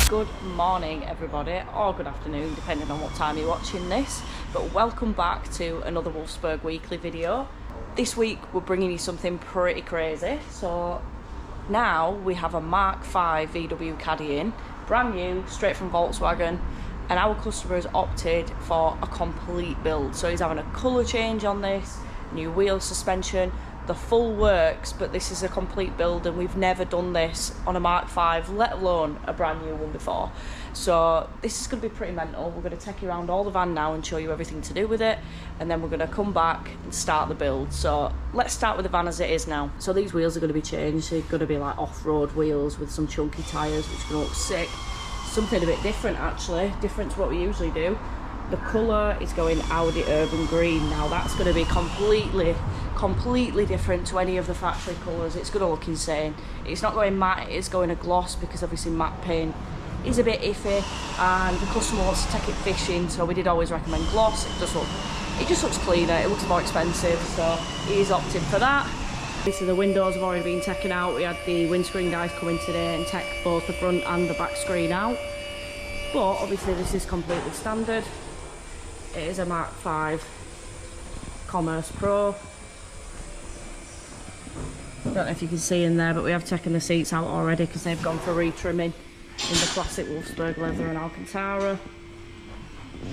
Good morning everybody, or good afternoon depending on what time you're watching this, but welcome back to another Wolfsburg weekly video. This week we're bringing you something pretty crazy. So now we have a Mark 5 VW Caddy in, brand new, straight from Volkswagen, and our customer has opted for a complete build. So he's having a colour change on this, new wheel suspension, the full works, but this is a complete build and we've never done this on a Mark 5, let alone a brand new one before. So this is going to be pretty mental. We're going to take you around all the van now and show you everything to do with it, and then we're going to come back and start the build. So let's start with the van as it is now. So these wheels are going to be changed. They're going to be like off-road wheels with some chunky tyres, which are going to look sick. Something a bit different actually, different to what we usually do. The colour is going Audi Urban Green. Now that's going to be completely different to any of the factory colours. It's going to look insane. It's not going matte, it's going a gloss, because obviously matte paint is a bit iffy and the customer wants to take it fishing, so we did always recommend gloss. It just looks cleaner, it looks more expensive, so he's opted for that. So the windows have already been taken out. We had the windscreen guys come in today and take both the front and the back screen out, but obviously this is completely standard. It is a Mark 5 Commerce Pro. I don't know if you can see in there, but we have taken the seats out already because they've gone for retrimming in the classic Wolfsburg leather and Alcantara.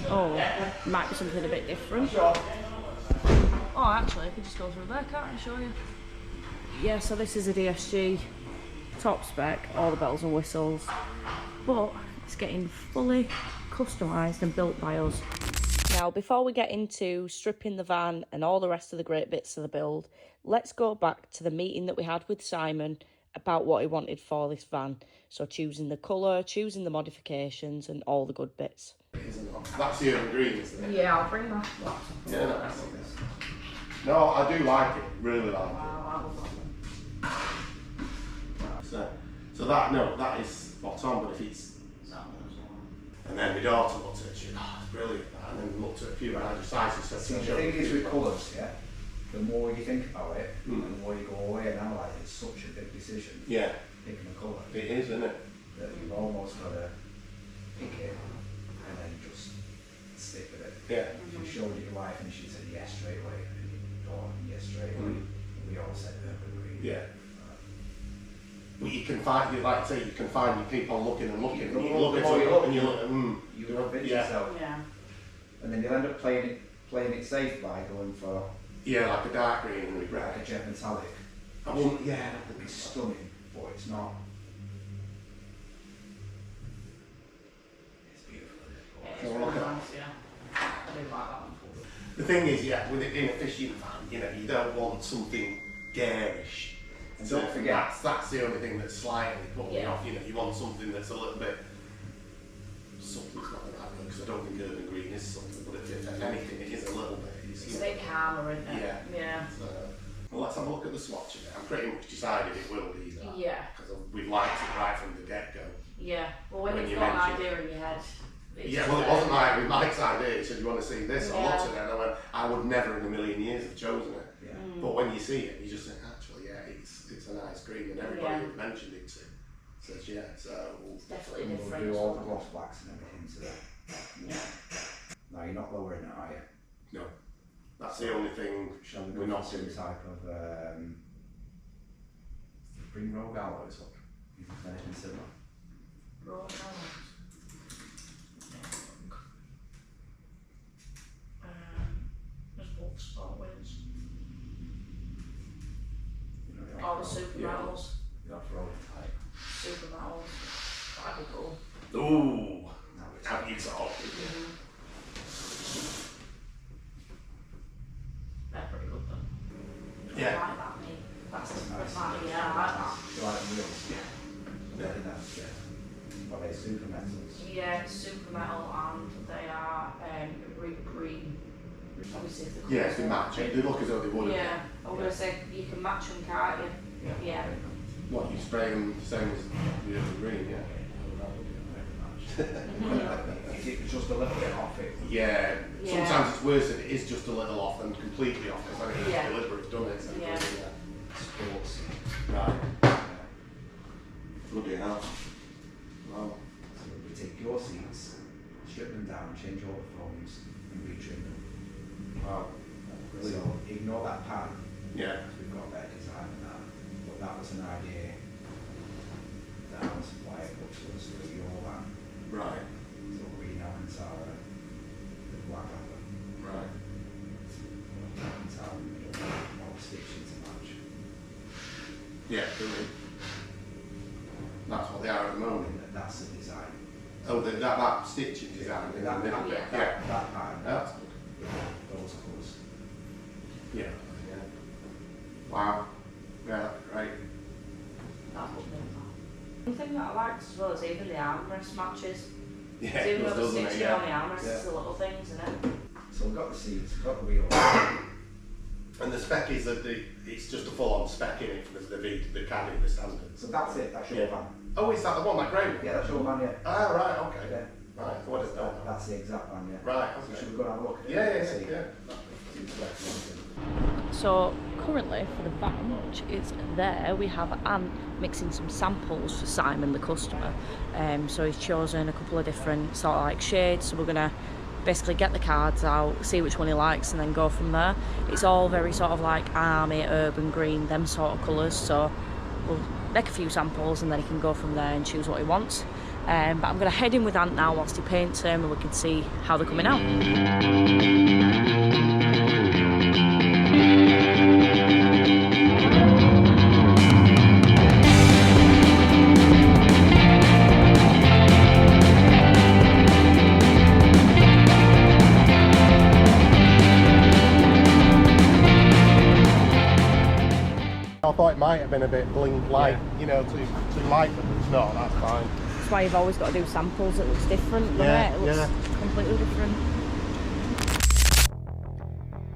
Oh, might be something a bit different. Oh, actually, I could just go through there, can't I, show you? Yeah, so this is a DSG top spec, all the bells and whistles, but it's getting fully customised and built by us. Now, before we get into stripping the van and all the rest of the great bits of the build, let's go back to the meeting that we had with Simon about what he wanted for this van. So choosing the colour, choosing the modifications and all the good bits. That's the urban green, isn't it? Yeah, I'll bring that. Yeah, no, I do like it, really like it. So that is spot on, but if it's... And then my daughter looked at it, she said, oh, it's brilliant, and then looked at a few and I decided to So the thing is with colours, yeah, the more you think about it, and the more you go away and analyse it, it's such a big decision. Yeah. Picking a colour. It is, isn't it? That you've almost got to pick it and then just stick with it. Yeah. If you showed it your wife and she said yes straight away, and your daughter yes straight away, we all said urban green. Yeah. But you can find, like I say, you can find you keep on looking and looking, and you look at it and you look, you convince yourself. Yeah. And then you'll end up playing it safe by going for... Yeah, like a dark green with red. Like a jet metallic. I wouldn't, yeah, I don't think it's stunning, but it's not... It's beautiful, isn't it? It's really nice, yeah. I do like that one. The thing is, yeah, with it being a fishing van, you know, you don't want something garish. And don't forget, that's the only thing that's slightly putting me off. You know, you want something that's a little bit. Something's not the right word because I don't think urban green is something, but if anything, it is a little bit. It's a bit calmer, isn't it? Yeah. Yeah. So, well, let's have a look at the swatch of it. I'm pretty much decided it will be that. Yeah. Because we've liked it right from the get go. Yeah. Well, when you've got an idea in your head. Yeah, well, it wasn't Mike's idea. He said, "You want to see this?" Yeah. I looked at it and I went, "I would never in a million years have chosen it." Yeah. But when you see it, you just think, actually, yeah, it's a nice green, and everybody who mentioned it says, yeah. So it's definitely different. We'll do all the gloss blacks and everything to that. Yeah. No, you're not lowering it, are you? No. That's the only thing we're not doing. Some type of bring rogue alloys up. Is there anything similar? Rogue alloys. There's Wolfsburg wheels. All the super metals. You're off road type. Super metals. That'd be cool. Ooh. Have you talked? They're pretty good though. Yeah. I like that, mate. That's like, yeah, I like that. You like the wheels? Yeah. Very nice, yeah. Are they super metals? Yeah, super metal, and they are green. Obviously, if yeah, if they match it, they look as though they would. Yeah, I'm going to say you can match them, can't you? Yeah. What, you spray them the same as the other green, yeah? Is it just a little bit off it? Yeah. Sometimes it's worse if it is just a little off than completely off, because I think it's deliberate, done it. So yeah. Sports. Right. Bloody hell. Wow. and change all the phones and retrim them. Wow. So ignore that pattern. Yeah. We've got better design than that. But that was an idea that our supplier put to us through your van. Right. So we now can tell the black apple. Right. And tell in the middle, all stitching to match. Yeah, brilliant. That's what they are at the moment. That's the design. Oh, that stitching design in the middle bit. Yeah. That pattern. That's good. Those colours. Yeah. Yeah. Wow. Yeah, that's great. That's what they are. One thing that I liked as well is even the armrest matches. Yeah, Even though the doesn't it? stitching on the armrest Yeah. is the little things, isn't it? So we've got the seats, we've got the wheels. And the spec is that it's just a full-on spec in it for the Caddy, the standard. So that's it, that's your Yeah. van. Oh, is that the one, that grey one? Yeah, that's your van, yeah. Ah, right, okay. Yeah. Right, what is that? That's the exact van, yeah. Right, So okay. should we go and have a look at it? Yeah, yeah, See. yeah. So currently for the van, which is there, we have Anne mixing some samples for Simon, the customer. So he's chosen a couple of different sort of like shades. So we're gonna basically get the cards out, see which one he likes, and then go from there. It's all very sort of like army, urban green, them sort of colours. So we'll make a few samples and then he can go from there and choose what he wants. But I'm going to head in with Ant now whilst he paints them and we can see how they're coming out. I thought it might have been a bit bling light, you know, too light, but it's not, that's fine. That's why you've always got to do samples. It looks different, doesn't it? It looks completely different.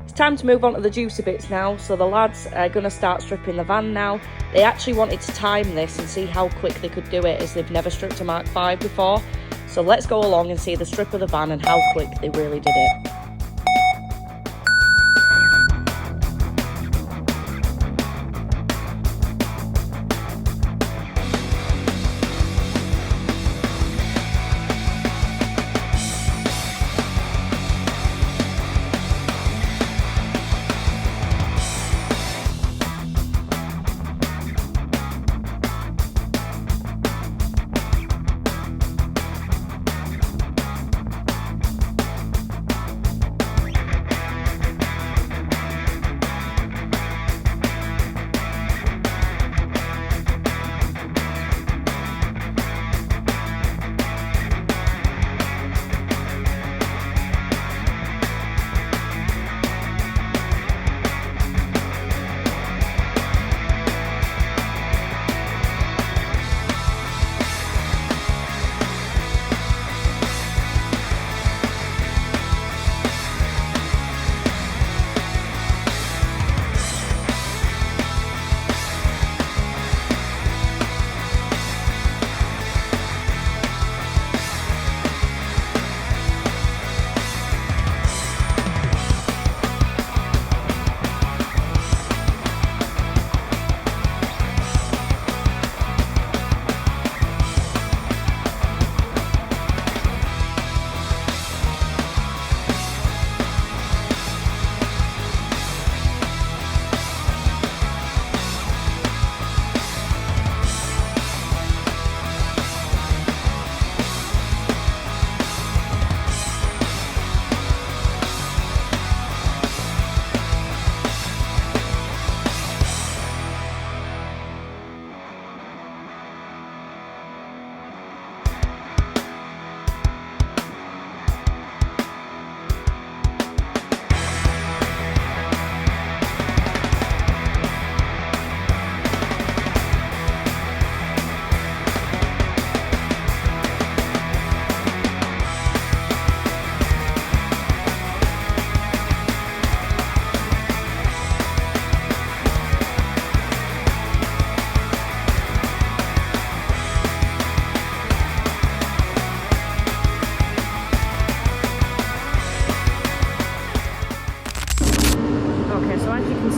It's time to move on to the juicy bits now. So the lads are going to start stripping the van now. They actually wanted to time this and see how quick they could do it, as they've never stripped a Mark 5 before. So let's go along and see the strip of the van and how quick they really did it.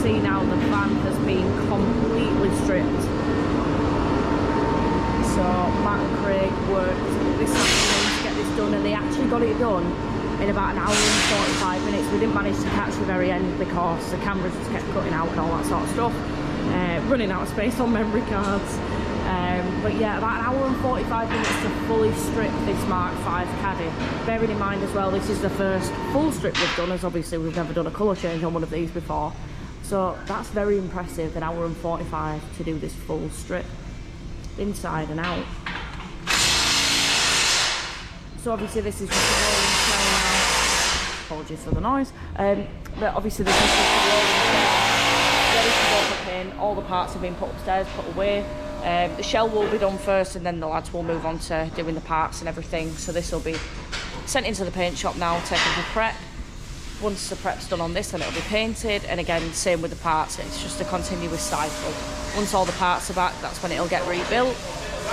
See now the van has been completely stripped. So Matt and Craig worked this afternoon to get get this done, and they actually got it done in about an hour and 45 minutes. We didn't manage to catch the very end because the cameras just kept cutting out and all that sort of stuff. Running out of space on memory cards. But yeah, about an hour and 45 minutes to fully strip this Mark 5 Caddy. Bearing in mind as well, this is the first full strip we've done, as obviously we've never done a colour change on one of these before. So that's very impressive, an hour and 45 to do this full strip, inside and out. So obviously this is just a rolling shell now. Apologies for the noise. But obviously this is just a rolling shell, ready to go for paint. All the parts have been put upstairs, put away. The shell will be done first, and then the lads will move on to doing the parts and everything. So this will be sent into the paint shop now, taken for prep. Once the prep's done on this, then it'll be painted, and again, same with the parts. It's just a continuous cycle. Once all the parts are back, that's when it'll get rebuilt.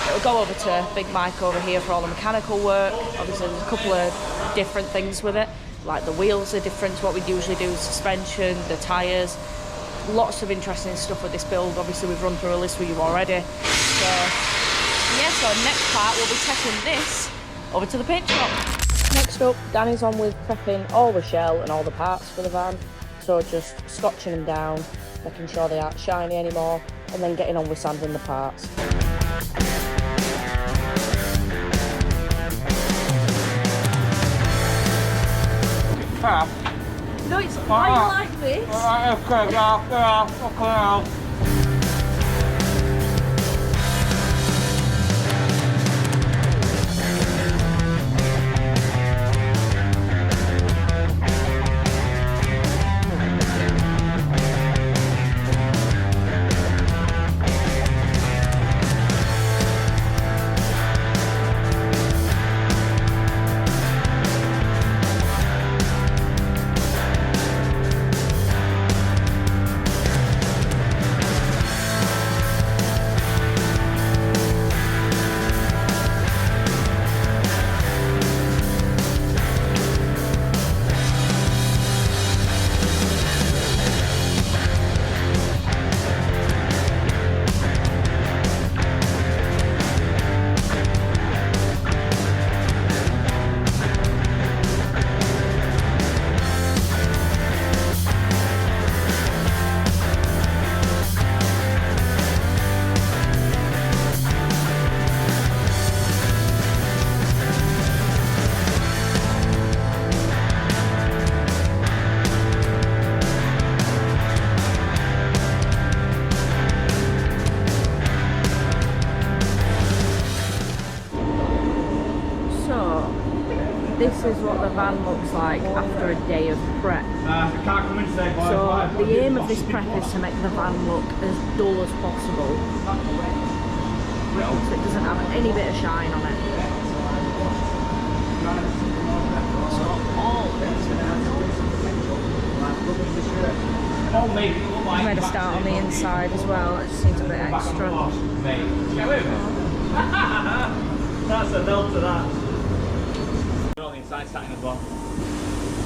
It'll go over to Big Mike over here for all the mechanical work. Obviously there's a couple of different things with it, like the wheels are different to what we usually do, suspension, the tyres. Lots of interesting stuff with this build. Obviously we've run through a list with you already. So yeah, so next part we'll be taking this over to the paint shop. Next up, Danny's on with prepping all the shell and all the parts for the van. So just scotching them down, making sure they aren't shiny anymore, and then getting on with sanding the parts. No, it's why you like this. Okay. This is what the van looks like after a day of prep. So the aim of this prep is to make the van look as dull as possible, so it doesn't have any bit of shine on it. So all I made a start on the inside as well, it just seems a bit extra. That's a nod to that. On the inside starting as well.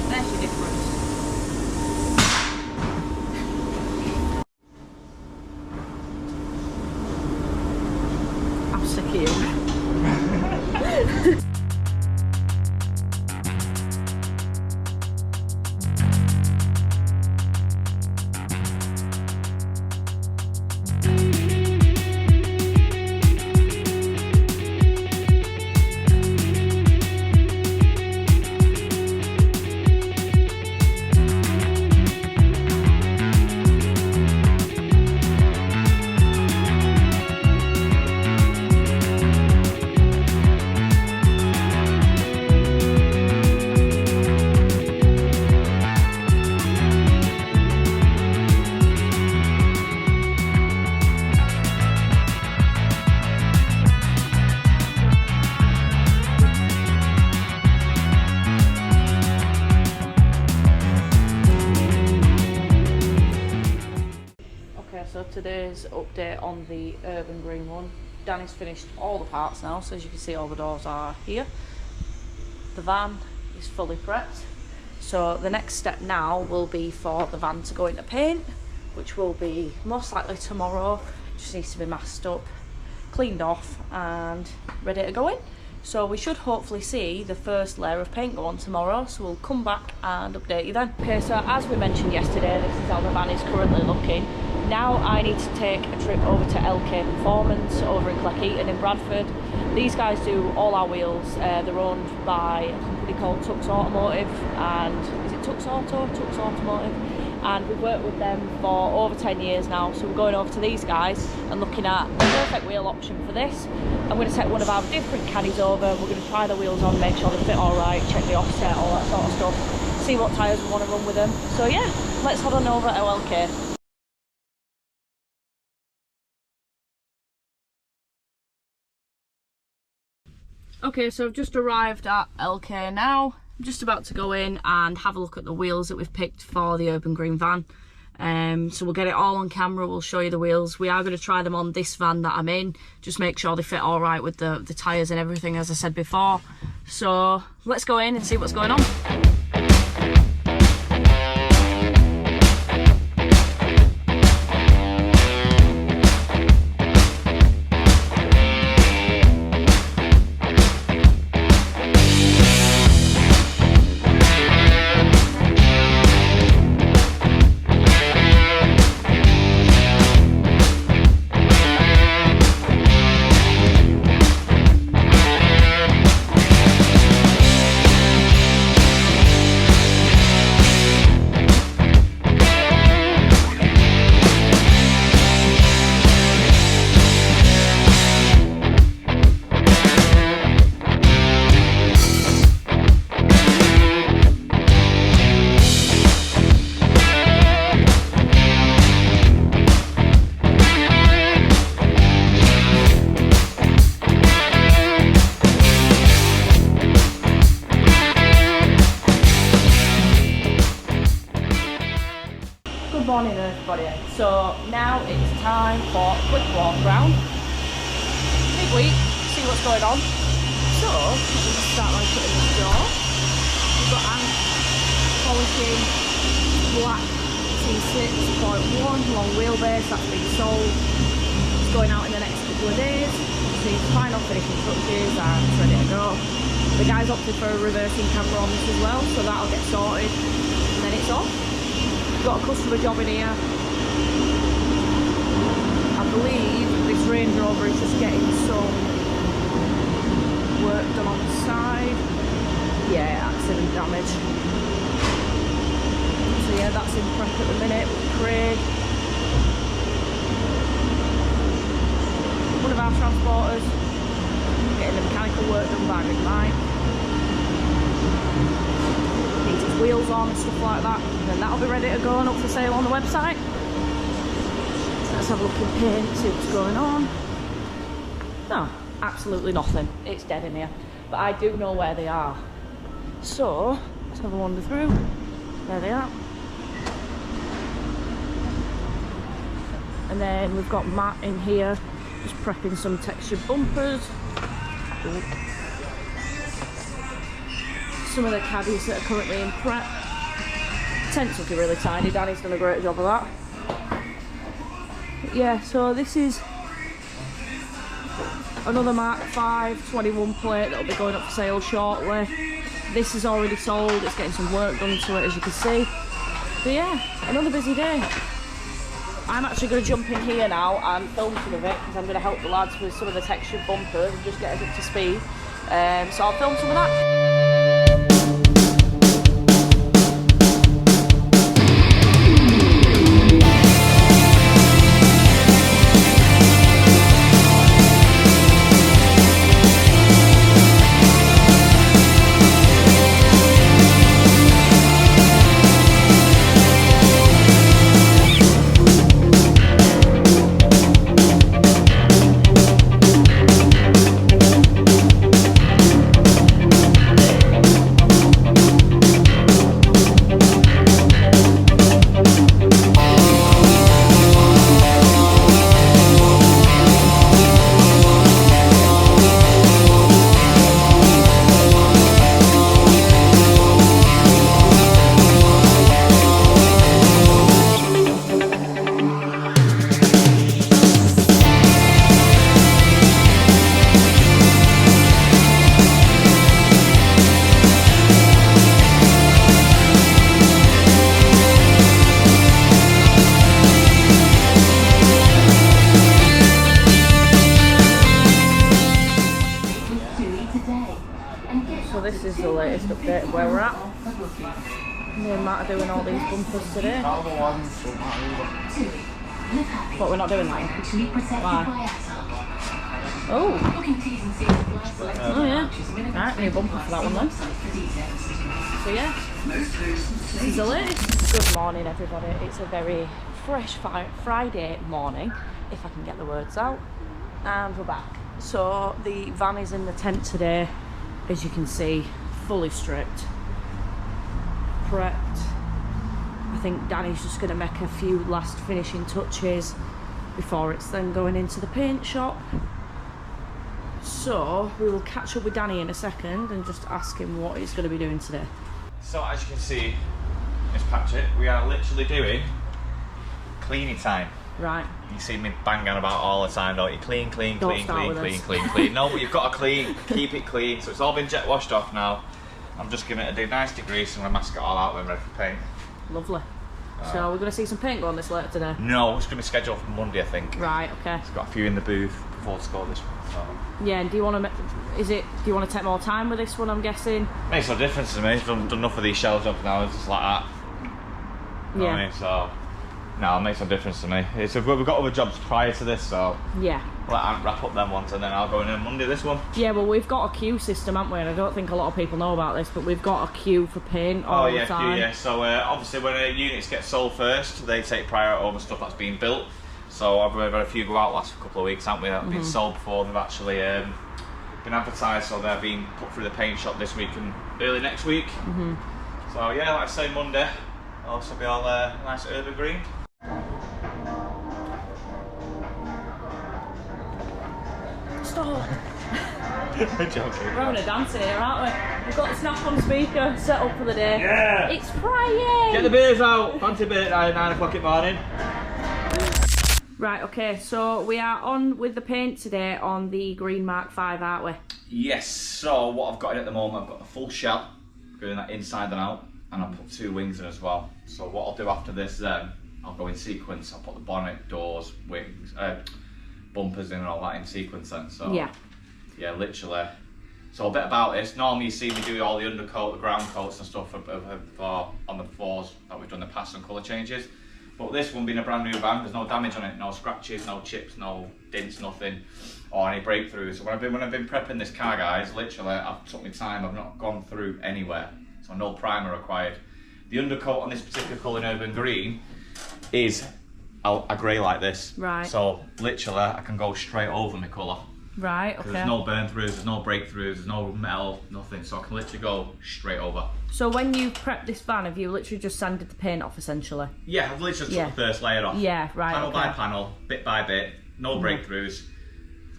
There's your difference. I'm sick of you. So today's update on the Urban Green one. Danny's finished all the parts now, so as you can see all the doors are here. The van is fully prepped. So the next step now will be for the van to go into paint, which will be most likely tomorrow. Just needs to be masked up, cleaned off and ready to go in. So we should hopefully see the first layer of paint go on tomorrow, so we'll come back and update you then. Okay, so as we mentioned yesterday, this is how the van is currently looking. Now I need to take a trip over to LK Performance over in Cleckheaton in Bradford. These guys do all our wheels. They're owned by a company called Tux Automotive, and is it Tux Auto? Tux Automotive. And we've worked with them for over 10 years now, so we're going over to these guys and looking at the perfect wheel option for this. I'm going to take one of our different caddies over, we're going to try the wheels on, make sure they fit all right, check the offset, all that sort of stuff, see what tyres we want to run with them. So yeah, let's head on over to LK. Okay, so I've just arrived at LK now. I'm just about to go in and have a look at the wheels that we've picked for the Urban Green van. So we'll get it all on camera, we'll show you the wheels. We are going to try them on this van that I'm in, just make sure they fit all right with the tyres and everything, as I said before. So let's go in and see what's going on. Good morning everybody. So now it's time for a quick walk around. Big week, see what's going on. So let's start by putting this door. We've got Ant polishing black T6.1 long wheelbase, that's been sold. It's going out in the next couple of days. So the final finishing touches and it's ready to go. The guys opted for a reversing camera on this as well, so that'll get sorted and then it's off. Got a customer job in here. I believe this Range Rover is just getting some work done on the side. Yeah, accident damage. So yeah, that's in prep at the minute with Craig. One of our transporters getting the mechanical work done by Mike. Wheels on and stuff like that, and then that'll be ready to go and up for sale on the website. So let's have a look in paint, see what's going on. No, absolutely nothing, it's dead in here, but I do know where they are, so let's have a wander through. There they are. And then we've got Matt in here just prepping some textured bumpers. Ooh. Some of the caddies that are currently in prep. Tent's looking really tiny, Danny's done a great job of that. But yeah, so this is another MK5 21 plate that'll be going up for sale shortly. This is already sold, it's getting some work done to it as you can see. But yeah, another busy day. I'm actually going to jump in here now and film some of it because I'm going to help the lads with some of the textured bumpers and just get us up to speed. So I'll film some of that. So this is the latest update of where we're at. Me and Matt are doing all these bumpers today. But we're not doing that. Why? Oh. Oh yeah. Right, new bumper for that one then. So yeah, this is the latest. Good morning everybody. It's a very fresh Friday morning, if I can get the words out. And we're back. So the van is in the tent today, as you can see, fully stripped, prepped. I think Danny's just going to make a few last finishing touches before it's then going into the paint shop. So we will catch up with Danny in a second and just ask him what he's going to be doing today. So as you can see, Miss Patchett, we are literally doing cleaning time. Right. You see me bang on about all the time, don't you? Clean, clean, Don't clean, start clean, with clean, us. clean, clean. No, but you've got to clean, keep it clean. So it's all been jet washed off now. I'm just giving it a nice degrease and I'm going to mask it all out when ready for paint. Lovely. So we're going to see some paint going this later today? No, it's going to be scheduled for Monday, I think. Right, okay. It's got a few in the booth before the score this one. So. Yeah, and do you want to take more time with this one, I'm guessing? Makes no difference to me. I've done enough of these shells up now, it's just like that. You know what I mean? So, no, it makes no difference to me. We've got other jobs prior to this, so Yeah. let Ant wrap up them ones and then I'll go in on Monday this one. Yeah, well, we've got a queue system, haven't we? And I don't think a lot of people know about this, but we've got a queue for paint all the time. Yeah. So obviously when units get sold first, they take priority over stuff that's being built. So I've had a few go out last couple of weeks, haven't we? That have been sold before they've actually been advertised. So they're being put through the paint shop this week and early next week. So yeah, like I say, Monday will also be all nice urban green. Stop. I'm joking. We're having a dance in here, aren't we? We've got the snap on speaker set up for the day. Yeah. It's Friday. Get the beers out. Fancy beer at 9 o'clock in the morning. Right, okay, so we are on with the paint today on the green Mark 5, aren't we? Yes, so what I've got in at the moment, I've got a full shell, going that inside and out, and I'll put 2 wings in as well. So what I'll do after this then, I'll go in sequence, I'll put the bonnet, doors, wings, bumpers in and all that in sequence then. So yeah, literally. So a bit about this, normally you see me do all the undercoat, the ground coats and stuff on the floors that we've done the past and colour changes. But this one being a brand new van, there's no damage on it, no scratches, no chips, no dents, nothing, or any breakthroughs. So when I've been prepping this car, guys, literally I've took my time, I've not gone through anywhere. So no primer required. The undercoat on this particular colour in urban green is a grey like this. Right. So literally I can go straight over my colour. Right, okay. There's no burn throughs, there's no breakthroughs, there's no metal, nothing. So I can literally go straight over. So when you prep this van, have you literally just sanded the paint off essentially? Yeah, I've literally took the first layer off. Yeah, right, Panel by panel, bit by bit, no breakthroughs,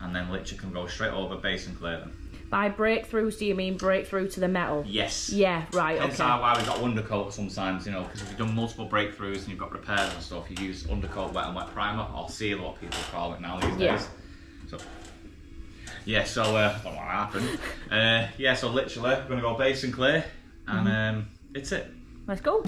and then literally can go straight over base and clear them. By breakthroughs, do you mean breakthrough to the metal? Yes. Yeah, right, Hence okay. why we've got undercoat sometimes, you know, because if you've done multiple breakthroughs and you've got repairs and stuff, you use undercoat wet and wet primer, or seal, what people call it now these days. So, yeah, so, I don't know what happened. Yeah, so literally, we're going to go base and clear, and it's it. Let's go.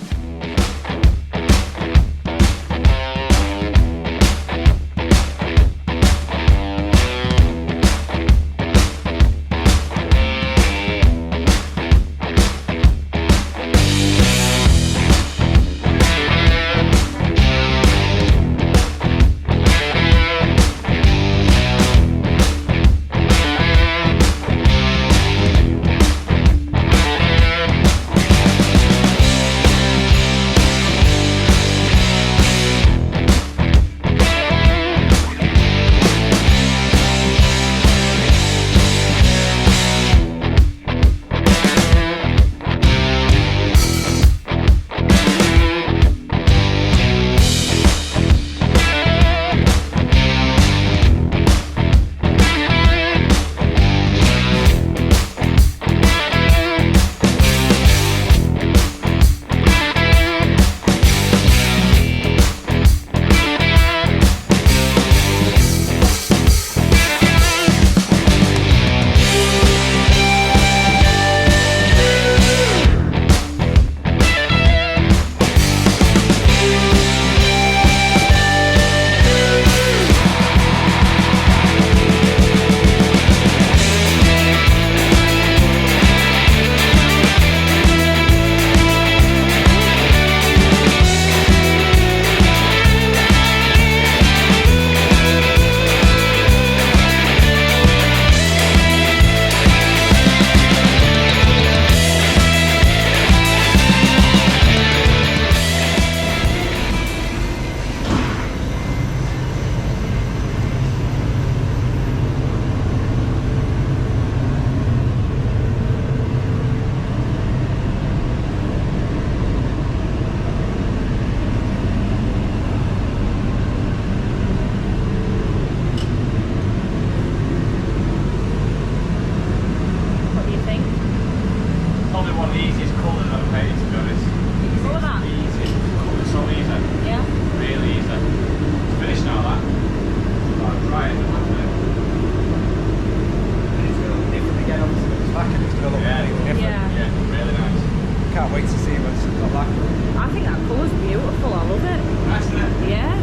can't wait to see what's got back. I think that colour's beautiful, I love it. Nice, isn't it? Yeah.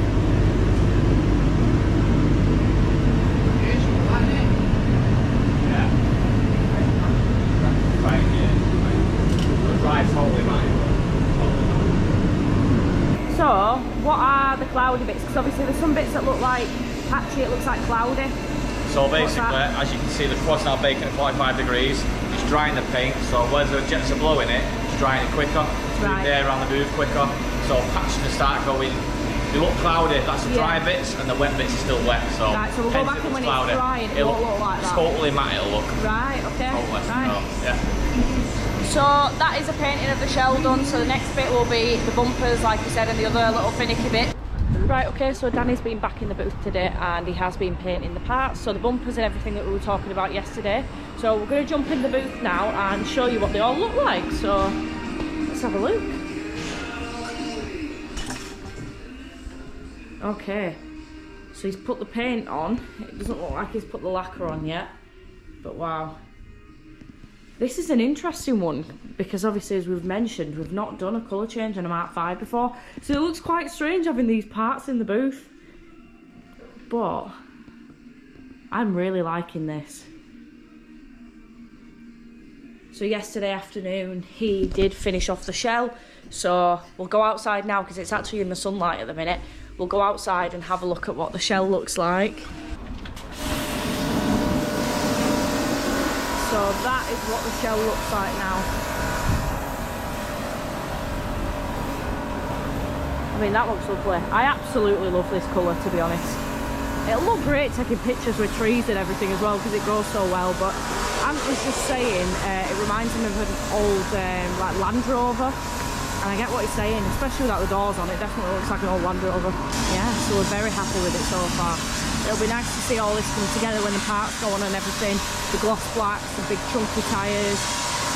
Yeah. Right, yeah. The drive's totally right. So, what are the cloudy bits? Because obviously there's some bits that look like patchy, it looks like cloudy. So basically, as you can see, the quad's now baking at 45 degrees. It's drying the paint, so where the jets are blowing it, it's drying it quicker. It's moving the air around the booth quicker. So patches can start going. They look cloudy, that's the dry bits, and the wet bits are still wet. So, right, so we'll go back and when it's drying, it won't look like that. Totally matte it'll look. Right, okay. Totally. Right. So, yeah. So that is the painting of the shell done. So the next bit will be the bumpers, like you said, and the other little finicky bit. Right, okay, so Danny's been back in the booth today and he has been painting the parts, so the bumpers and everything that we were talking about yesterday. So we're going to jump in the booth now and show you what they all look like, so let's have a look. Okay, so he's put the paint on. It doesn't look like he's put the lacquer on yet, but wow. This is an interesting one because obviously, as we've mentioned, we've not done a colour change on a Mark 5 before, so it looks quite strange having these parts in the booth, but I'm really liking this. So yesterday afternoon he did finish off the shell, so we'll go outside now because it's actually in the sunlight at the minute. We'll go outside and have a look at what the shell looks like. So that is what the shell looks like now. I mean, that looks lovely. I absolutely love this colour, to be honest. It'll look great taking pictures with trees and everything as well because it goes so well, but Ant was just saying it reminds him of an old like Land Rover, and I get what he's saying, especially without the doors on. It definitely looks like an old Land Rover. Yeah, so we're very happy with it so far. It'll be nice to see all this come together when the parts go on and everything. The gloss blacks, the big chunky tyres,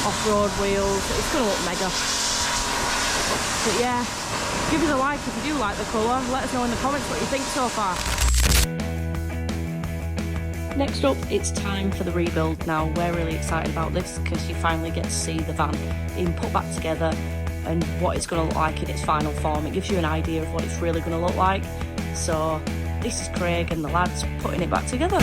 off-road wheels. It's going to look mega. But yeah, give us a like if you do like the colour. Let us know in the comments what you think so far. Next up, it's time for the rebuild. Now, we're really excited about this because you finally get to see the van being put back together and what it's going to look like in its final form. It gives you an idea of what it's really going to look like. So this is Craig and the lads putting it back together.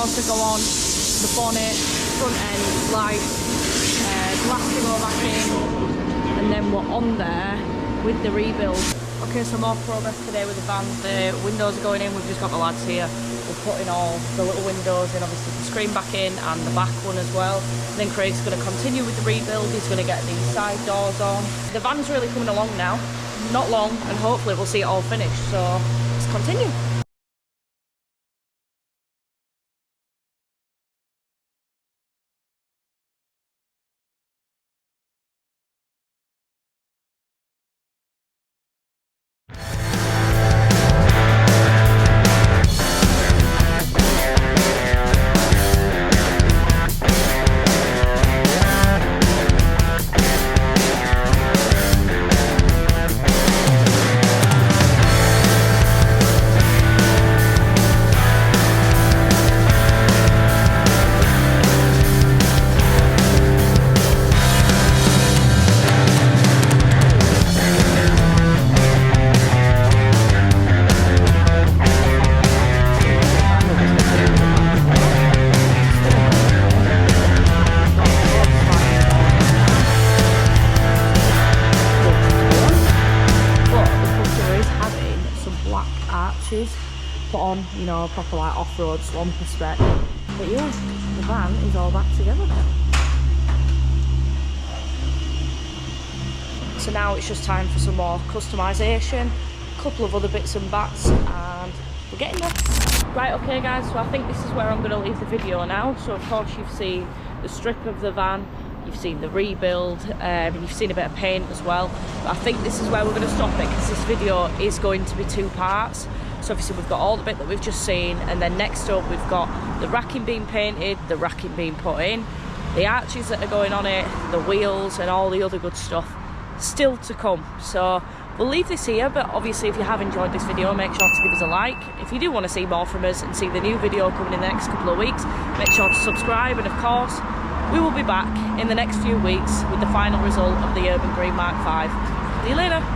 To go on the bonnet, front end, lights, glass to go back in, and then we're on there with the rebuild. Okay, so more progress today with the van. The windows are going in, we've just got the lads here. We're putting all the little windows in, obviously the screen back in and the back one as well. And then Craig's going to continue with the rebuild. He's going to get these side doors on. The van's really coming along now, not long, and hopefully we'll see it all finished. So let's continue. hatches, put on, you know, a proper like off-road swamper spec. But yeah, the van is all back together. So now it's just time for some more customisation, a couple of other bits and bats, and we're getting there. Right, okay guys, so I think this is where I'm going to leave the video now. So of course you've seen the strip of the van, you've seen the rebuild, you've seen a bit of paint as well. But I think this is where we're going to stop it, because this video is going to be 2 parts. So obviously we've got all the bit that we've just seen, and then next up we've got the racking being painted, the racking being put in, the arches that are going on it, the wheels and all the other good stuff still to come. So we'll leave this here, but obviously if you have enjoyed this video, make sure to give us a like. If you do want to see more from us and see the new video coming in the next couple of weeks, make sure to subscribe, and of course we will be back in the next few weeks with the final result of the Urban Green Mark 5. See you later.